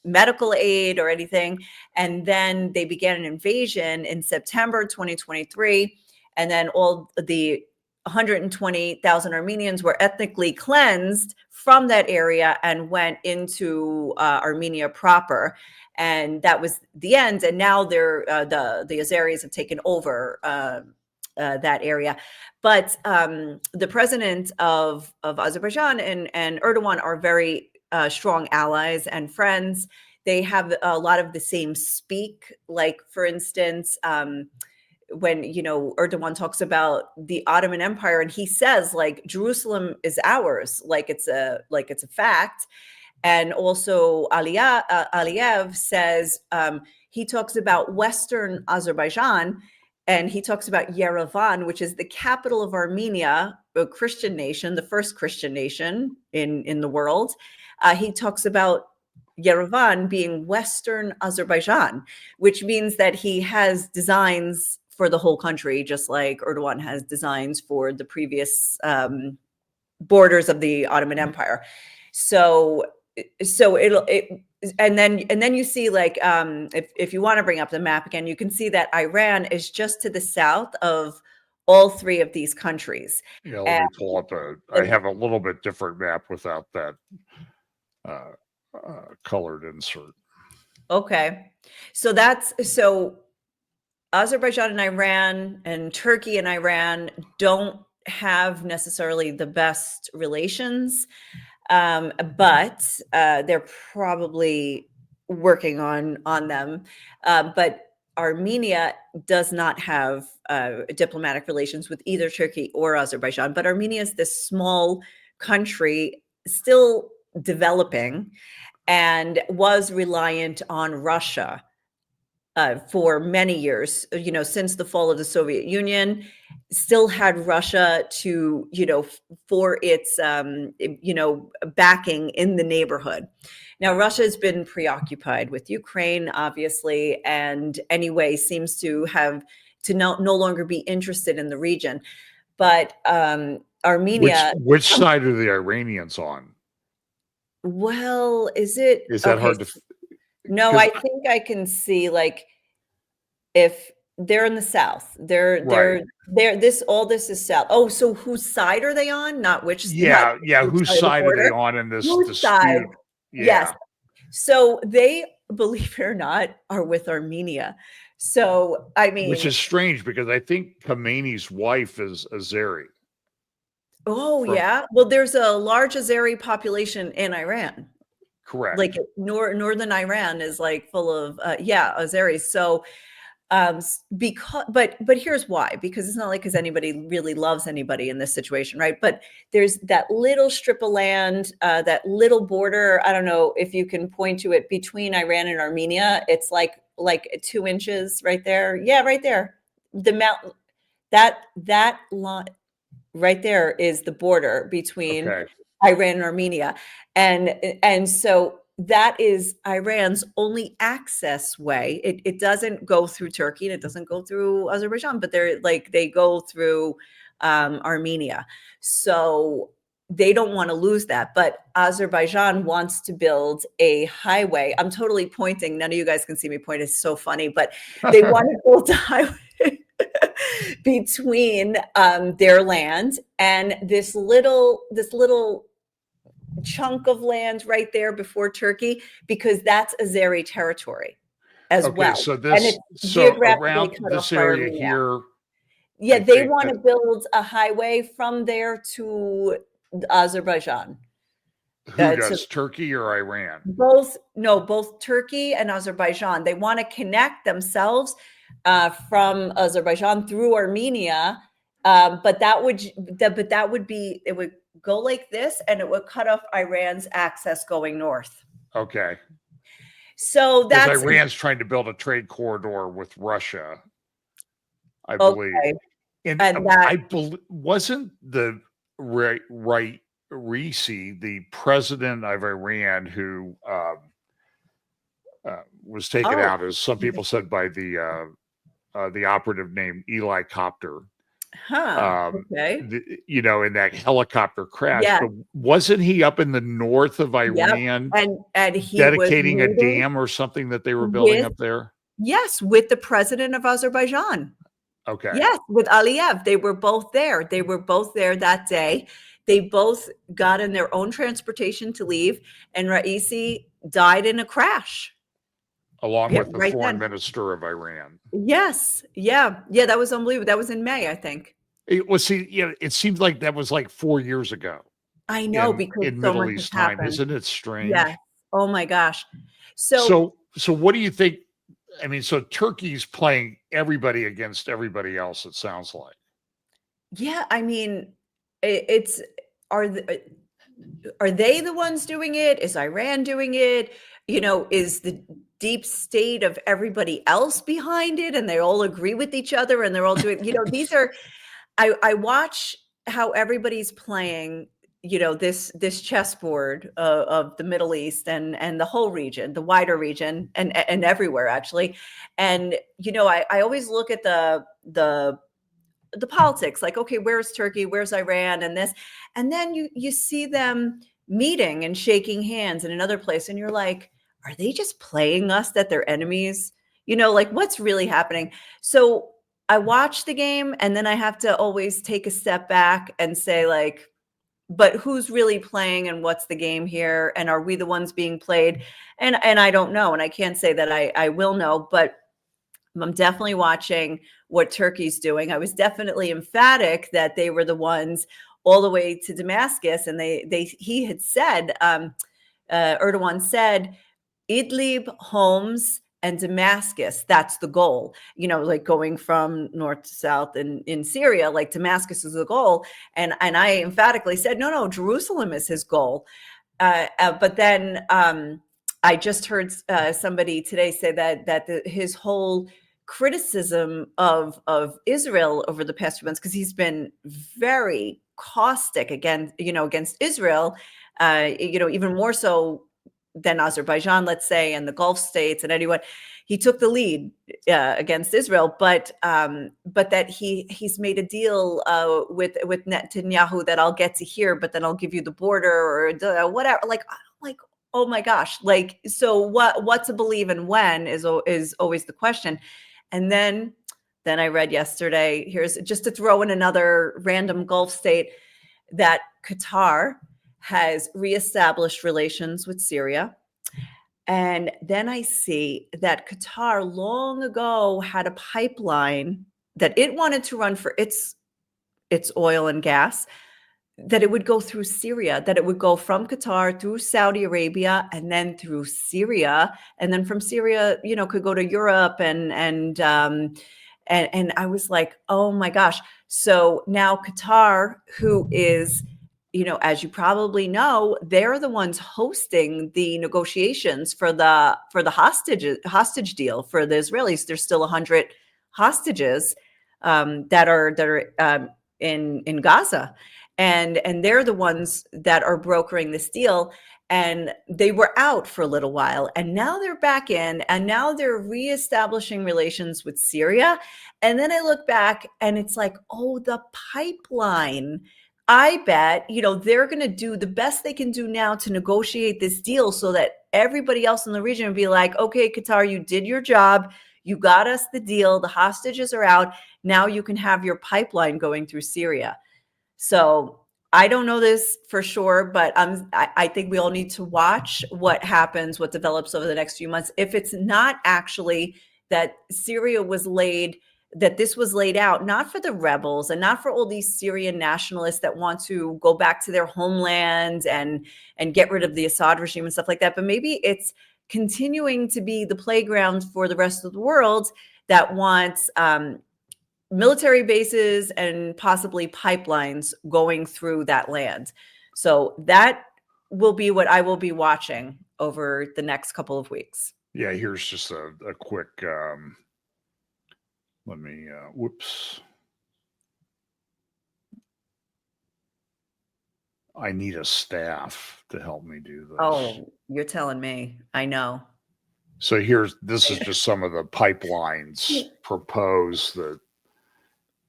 medical aid or anything. And then they began an invasion in September 2023. And then all the 120,000 Armenians were ethnically cleansed from that area and went into Armenia proper. And that was the end. And now the Azeris have taken over that area. But the president of Azerbaijan and Erdogan are very strong allies and friends. They have a lot of the same speak. Like, for instance, when Erdogan talks about the Ottoman Empire, and he says, like, Jerusalem is ours, like it's a fact. And also Aliyev says, he talks about Western Azerbaijan, and he talks about Yerevan, which is the capital of Armenia, a Christian nation, the first Christian nation in the world. He talks about Yerevan being Western Azerbaijan, which means that he has designs for the whole country, just like Erdogan has designs for the previous borders of the Ottoman Empire. So and then you see, like, if you want to bring up the map again, you can see that Iran is just to the south of all three of these countries. Yeah, let me pull up I have a little bit different map without that colored insert. Okay, so Azerbaijan and Iran and Turkey and Iran don't have necessarily the best relations, but they're probably working on them. But Armenia does not have diplomatic relations with either Turkey or Azerbaijan. But Armenia is this small country still developing and was reliant on Russia for many years, since the fall of the Soviet Union. Still had Russia to, for its, backing in the neighborhood. Now, Russia has been preoccupied with Ukraine, obviously, and anyway, seems to no longer be interested in the region. But Armenia. Which side are the Iranians on? Well, is that okay, hard to? No, I think I can see, like, if they're in the south, they're all this is south. Oh, so whose side are they on? Not which. Yeah. Whose side are they on in this dispute? Side? Yeah. Yes. So they, believe it or not, are with Armenia. So, I mean, which is strange because I think Khamenei's wife is Azeri. Oh, yeah. Well, there's a large Azeri population in Iran. Correct. Like northern Iran is like full of Azeris. So but here's why, because it's not like because anybody really loves anybody in this situation, right? But there's that little strip of land, that little border. I don't know if you can point to it, between Iran and Armenia. It's like 2 inches right there. Yeah, right there. The mountain, that line right there is the border between Iran and Armenia. And so that is Iran's only access way. It doesn't go through Turkey, and it doesn't go through Azerbaijan, but they go through Armenia. So they don't want to lose that. But Azerbaijan wants to build a highway. I'm totally pointing. None of you guys can see me point. It's so funny, but they want to build a highway between their land and this little chunk of land right there before Turkey, because that's Azeri territory as well. So around this area here. Yeah, they want to build a highway from there to Azerbaijan. Who does, Turkey or Iran? Both Turkey and Azerbaijan. They want to connect themselves from Azerbaijan through Armenia. But that would be, it would go like this, and it would cut off Iran's access going north. Okay. So that's Iran's trying to build a trade corridor with Russia, I believe. And I believe, wasn't the Raisi, the president of Iran, who was taken out, as some people said, by the operative named Eli Copter. Okay. In that helicopter crash. Yeah. But wasn't he up in the north of Yep. Iran And he was dedicating a meeting dam or something that they were building with up there? yes, with the president of Azerbaijan. Okay. Yes, with Aliyev. They were both there. They were both there that day. They both got in their own transportation to leave, and Raisi died in a crash. Along Yeah, with the right foreign then. minister of Iran. Yes. Yeah. Yeah, that was unbelievable. That was in May, I think. It seems like that was like 4 years ago I know in because in so Middle much has East time. happened. Isn't it Yes. strange? Oh my gosh. So, So what do you think? I mean, so Turkey's playing everybody against everybody else, it sounds like. yeah, I mean, it's are the, are they the ones doing it? Is Iran doing it? Is the deep state of everybody else behind it and they all agree with each other and they're all doing, these are I watch how everybody's playing, this chessboard of the Middle East and the whole region, the wider region, and everywhere actually. And I always look at the politics, like, okay, where's Turkey, where's Iran, and this, and then you see them meeting and shaking hands in another place, and you're like, are they just playing us that they're enemies? Like, what's really happening? So I watch the game, and then I have to always take a step back and say, like, but who's really playing and what's the game here, and are we the ones being played? And I don't know, and I can't say that I will know, but I'm definitely watching what Turkey's doing. I was definitely emphatic that they were the ones all the way to Damascus, and he had said, Erdogan said, Idlib, Homs, and Damascus. That's the goal. Like going from north to south in Syria, like Damascus is the goal. And I emphatically said, no, Jerusalem is his goal. But then I just heard somebody today say that his whole criticism of Israel over the past few months, because he's been very caustic against Israel, even more so than Azerbaijan, let's say, and the Gulf states and anyone. He took the lead against Israel, but that he's made a deal with Netanyahu that I'll get to here, but then I'll give you the border or whatever. Like, oh my gosh, like, so what to believe and when is always the question. And then I read yesterday, here's just to throw in another random Gulf state, that Qatar has reestablished relations with Syria. And then I see that Qatar long ago had a pipeline that it wanted to run for its oil and gas, that it would go through Syria, that it would go from Qatar through Saudi Arabia and then through Syria, and then from Syria, could go to Europe and I was like, oh my gosh. So now Qatar, who is, as you probably know, they're the ones hosting the negotiations for the hostage deal for the Israelis. There's still 100 hostages that are in Gaza, and they're the ones that are brokering this deal. And they were out for a little while, and now they're back in, and now they're reestablishing relations with Syria. And then I look back and it's like, oh, the pipeline. I bet, they're going to do the best they can do now to negotiate this deal so that everybody else in the region will be like, okay, Qatar, you did your job. You got us the deal. The hostages are out. Now you can have your pipeline going through Syria. So I don't know this for sure, but I think we all need to watch what happens, what develops over the next few months. If it's not actually that Syria that this was laid out, not for the rebels and not for all these Syrian nationalists that want to go back to their homeland and get rid of the Assad regime and stuff like that, but maybe it's continuing to be the playground for the rest of the world that wants military bases and possibly pipelines going through that land. So that will be what I will be watching over the next couple of weeks. Yeah, here's just a quick, let me, whoops. I need a staff to help me do this. Oh, you're telling me. I know. So this is just some of the pipelines proposed that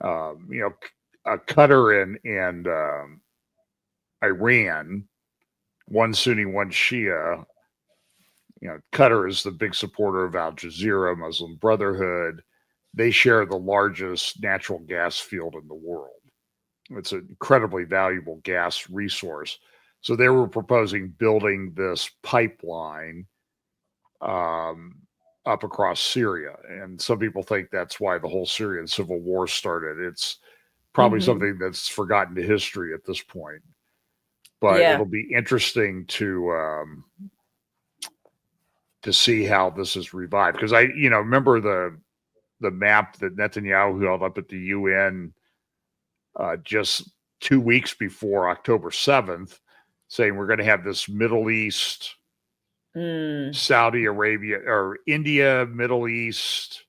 Qatar and Iran, one Sunni, one Shia. Qatar is the big supporter of Al Jazeera, Muslim Brotherhood. They share the largest natural gas field in the world. It's an incredibly valuable gas resource. So they were proposing building this pipeline up across Syria. And some people think that's why the whole Syrian civil war started. It's probably something that's forgotten to history at this point. But it'll be interesting to see how this is revived. Because I remember the map that Netanyahu held up at the UN just 2 weeks before October 7th, saying we're going to have this Middle East, Saudi Arabia, or India, Middle East,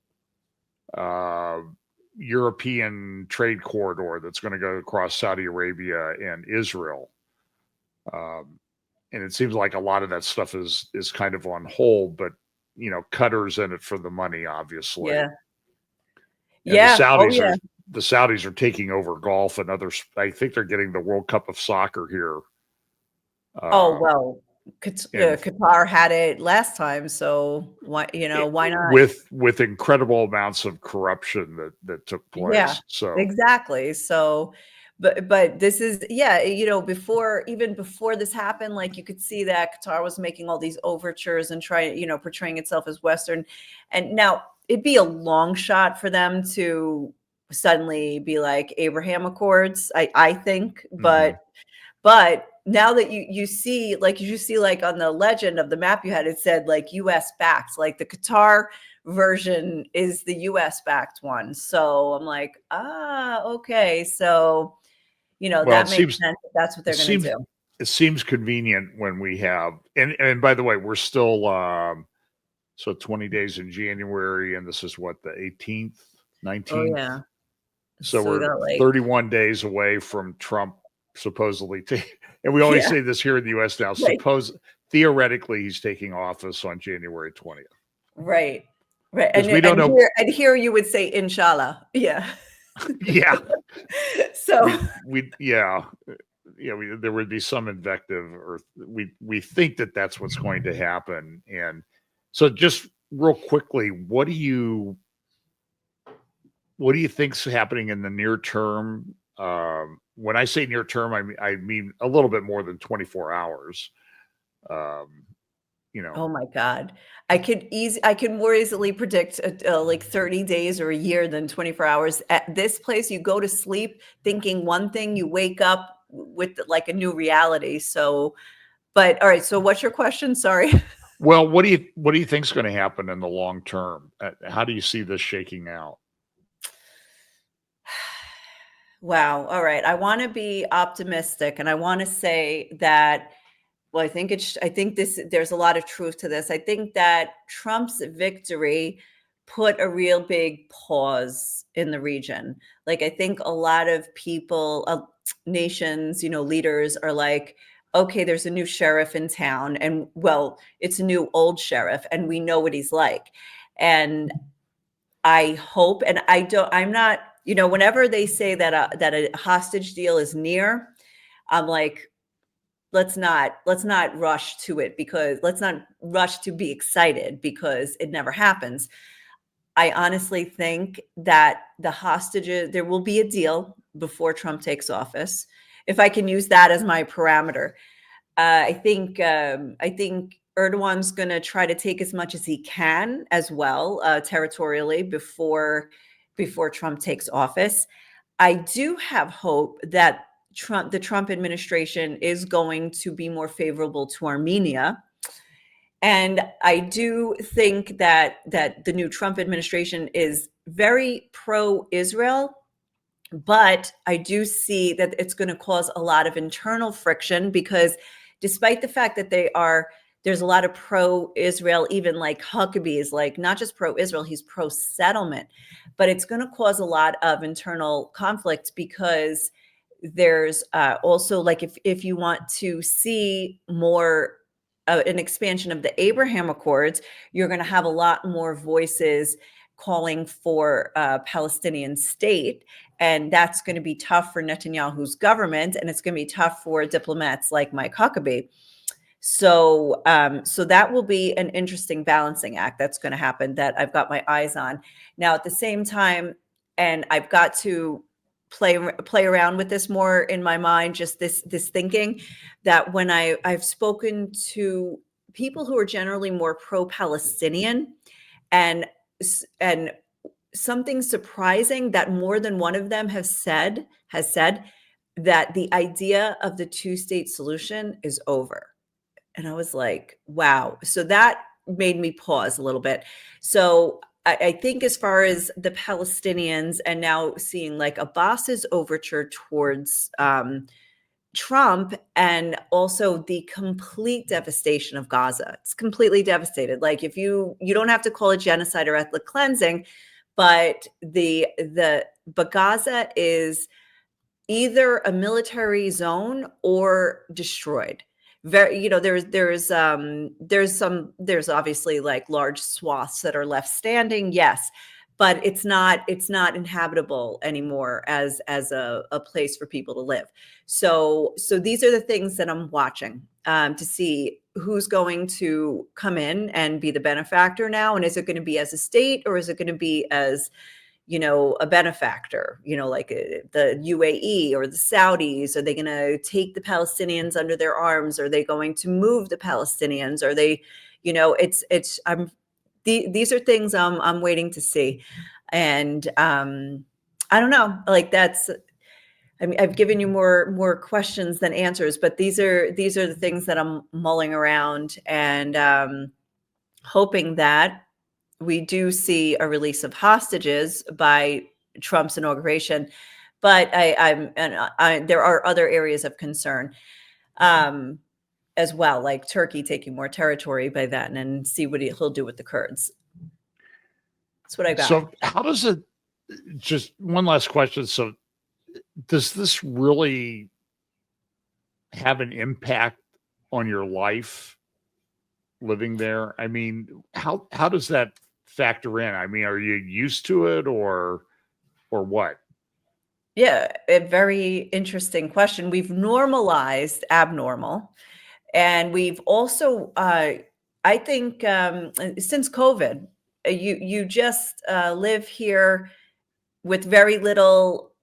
European trade corridor that's going to go across Saudi Arabia and Israel. And it seems like a lot of that stuff is kind of on hold, but Qatar's in it for the money, obviously. Yeah. And the Saudis are taking over golf and others. I think they're getting the World Cup of Soccer here. Qatar had it last time, so why not? With incredible amounts of corruption that took place. Yeah, so exactly. So, but this is before this happened, like you could see that Qatar was making all these overtures and portraying itself as Western, and now it'd be a long shot for them to suddenly be like Abraham Accords, I think, but now that you see like on the legend of the map you had, it said like US backed, like the Qatar version is the US backed one. So I'm like, okay. So, that makes sense. That's what they're going to do. It seems convenient when we have, and by the way, we're still, so 20 days in January, and this is what, the 18th, 19th? Oh, yeah. So we're like 31 days away from Trump supposedly and we always say this here in the U.S. now, theoretically he's taking office on January 20th. Right. And we don't know. And here you would say, inshallah. Yeah. Yeah. So there would be some invective, or we think that that's what's going to happen. And so just real quickly, what do you think's happening in the near term? When I say near term, I mean a little bit more than 24 hours. Oh my God. I could more easily predict like 30 days or a year than 24 hours. At this place, you go to sleep thinking one thing, you wake up with like a new reality. So, but all right. So what's your question? Sorry. Well, what do you think is going to happen in the long term? How do you see this shaking out? Wow. All right. I want to be optimistic, and I want to say that, well, I think there's a lot of truth to this. I think that Trump's victory put a real big pause in the region. Like, I think a lot of people, nations, leaders are like, okay, there's a new sheriff in town, and well, it's a new old sheriff, and we know what he's like. And I hope, and I'm not, whenever they say that a hostage deal is near, I'm like, let's not rush to it, because let's not rush to be excited, because it never happens. I honestly think that the hostages, there will be a deal before Trump takes office, if I can use that as my parameter. I think Erdogan's going to try to take as much as he can as well, territorially, before Trump takes office. I do have hope that the Trump administration is going to be more favorable to Armenia. And I do think that the new Trump administration is very pro-Israel, but I do see that it's going to cause a lot of internal friction, because despite the fact that there's a lot of pro-Israel, even like Huckabee is like not just pro-Israel, he's pro-settlement, but it's going to cause a lot of internal conflict, because there's also, like, if you want to see more an expansion of the Abraham Accords, you're going to have a lot more voices calling for a Palestinian state. And that's going to be tough for Netanyahu's government, and it's going to be tough for diplomats like Mike Huckabee. So that will be an interesting balancing act that's going to happen that I've got my eyes on. Now, at the same time, and I've got to play around with this more in my mind, just this thinking that when I've spoken to people who are generally more pro-Palestinian, and something surprising that more than one of them has said that the idea of the two-state solution is over. And I was like, wow. So that made me pause a little bit. So I think as far as the Palestinians, and now seeing like Abbas's overture towards Trump, and also the complete devastation of Gaza. It's completely devastated. Like, if you don't have to call it genocide or ethnic cleansing, but but Gaza is either a military zone or destroyed. Very, there's obviously like large swaths that are left standing, yes, but it's not inhabitable anymore as a place for people to live. So these are the things that I'm watching to see who's going to come in and be the benefactor now, and is it going to be as a state, or is it going to be as a benefactor, like the UAE or the Saudis? Are they going to take the Palestinians under their arms? Are they going to move the Palestinians? Are they, these are things I'm waiting to see. And I don't know, like I've given you more questions than answers, but these are the things that I'm mulling around, and hoping that we do see a release of hostages by Trump's inauguration. But there are other areas of concern as well, like Turkey taking more territory by then, and see what he'll do with the Kurds. That's what I got. So how does it, just one last question. So does this really have an impact on your life living there? I mean, how does that factor in? I mean, are you used to it, or what? Yeah, a very interesting question. We've normalized abnormal, and we've also, I think, since COVID, you just live here with very little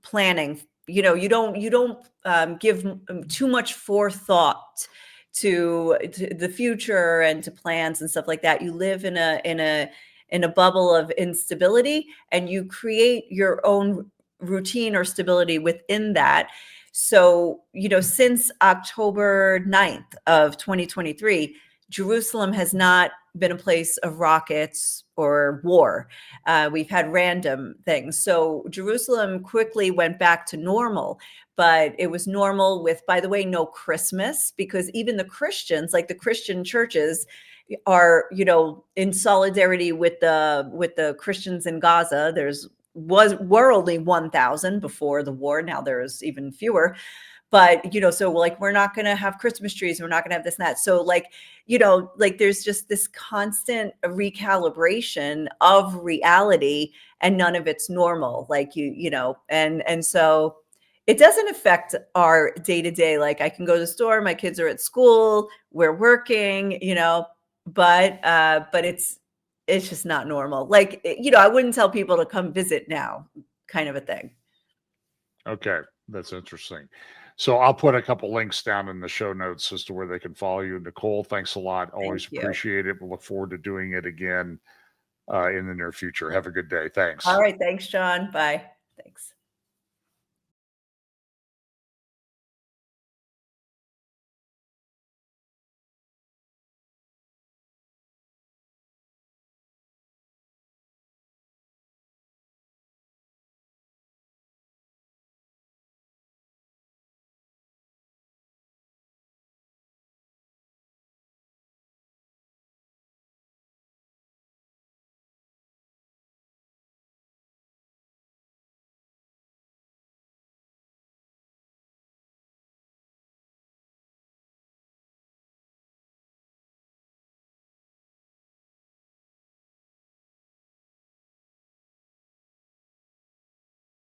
planning. You don't give too much forethought to the future and to plans and stuff like that. You live in a bubble of instability, and you create your own routine or stability within that. So, since October 9th of 2023, Jerusalem has not been a place of rockets or war. We've had random things. So Jerusalem quickly went back to normal, but it was normal with, by the way, no Christmas, because even the Christians, like the Christian churches, are, in solidarity with the Christians in Gaza. Were only 1,000 before the war. Now there's even fewer. But, so like, we're not going to have Christmas trees. We're not going to have this and that. So like, there's just this constant recalibration of reality, and none of it's normal. Like, and so it doesn't affect our day to day. Like, I can go to the store, my kids are at school, we're working, but it's just not normal. Like, I wouldn't tell people to come visit now, kind of a thing. Okay. That's interesting. So I'll put a couple links down in the show notes as to where they can follow you. Nicole, thanks a lot. Always appreciate it. We'll look forward to doing it again in the near future. Have a good day. Thanks. All right. Thanks, John. Bye. Thanks.